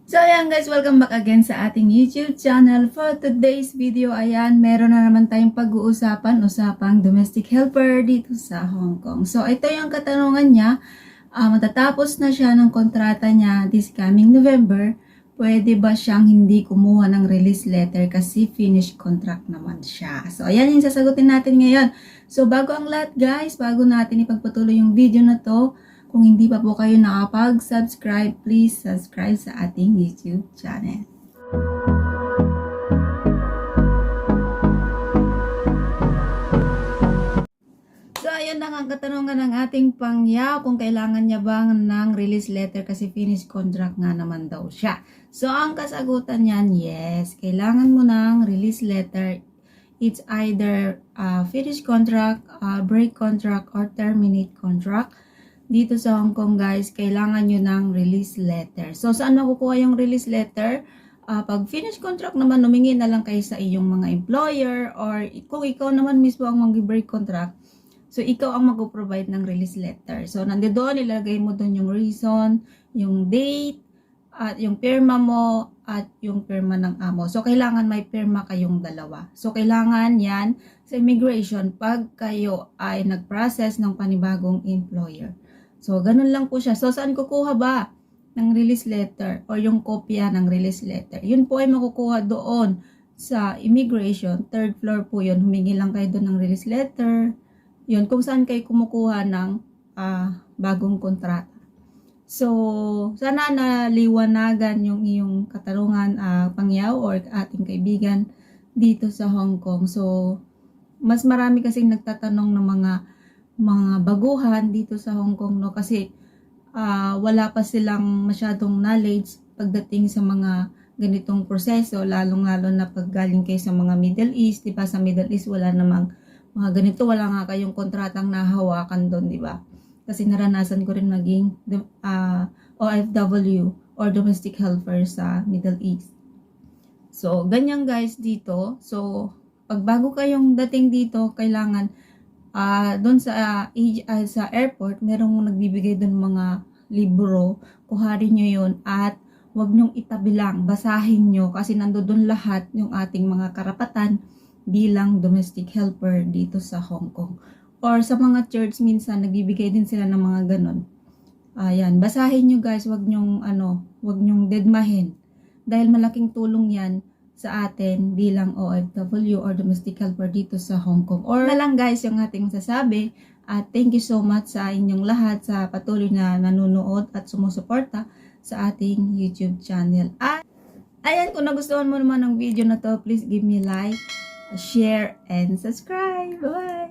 So ayan guys, welcome back again sa ating YouTube channel. For today's video, ayan, meron na naman tayong usapang domestic helper dito sa Hong Kong. So ito yung katanungan niya, matatapos na siya ng kontrata niya this coming November. Pwede ba siyang hindi kumuha ng release letter kasi finished contract naman siya? So ayan yung sasagutin natin ngayon. So bago ang lahat guys, bago natin ipagpatuloy yung video na to, kung hindi pa po kayo nakapag-subscribe, please subscribe sa ating YouTube channel. So, ayun na ang katanungan ng ating pangyaw kung kailangan niya bang ng release letter kasi finished contract nga naman daw siya. So, ang kasagutan niyan, yes, kailangan mo ng release letter. It's either finished contract, break contract, or terminate contract. Dito sa Hong Kong guys, kailangan nyo ng release letter. So, saan makukuha yung release letter? Pag finish contract naman, humingi na lang kayo sa iyong mga employer or kung ikaw naman mismo ang mag-break contract, so ikaw ang mag-provide ng release letter. So, nandoon, ilagay mo doon yung reason, yung date, at yung pirma mo, at yung pirma ng amo. So, kailangan may pirma kayong dalawa. So, kailangan yan sa immigration pag kayo ay nag-process ng panibagong employer. So, ganun lang po siya. So, saan kukuha ba ng release letter o yung kopya ng release letter? Yun po ay makukuha doon sa immigration. Third floor po yun. Humingi lang kayo doon ng release letter. Yun, kung saan kayo kumukuha ng bagong kontrata. So, sana naliwanagan yung iyong katarungan, pangyaw or ating kaibigan dito sa Hong Kong. So, mas marami kasing nagtatanong ng mga baguhan dito sa Hong Kong, no, kasi wala pa silang masyadong knowledge pagdating sa mga ganitong proseso, lalong-lalo na pag galing kayo sa mga Middle East, di ba? Sa Middle East wala namang mga ganito, wala nga kayong kontratang nahawakan doon, di ba? Kasi naranasan ko rin maging OFW or domestic helper sa Middle East. So, ganyan guys dito. So, pag bago kayong dating dito, kailangan doon sa airport, merong nagbibigay doon mga libro, kuharin nyo yun at wag nyong itabi lang, basahin nyo kasi nandoon lahat yung ating mga karapatan bilang domestic helper dito sa Hong Kong. Or sa mga church minsan nagbibigay din sila ng mga ganon. Ayan, basahin nyo guys, wag nyong dedmahin dahil malaking tulong yan sa atin bilang OFW or domestic helper dito sa Hong Kong. Or na lang guys yung ating masasabi. At thank you so much sa inyong lahat sa patuloy na nanonood at sumusuporta sa ating YouTube channel. At ayan, kung nagustuhan mo naman ang video na to, please give me like, share, and subscribe. Bye-bye!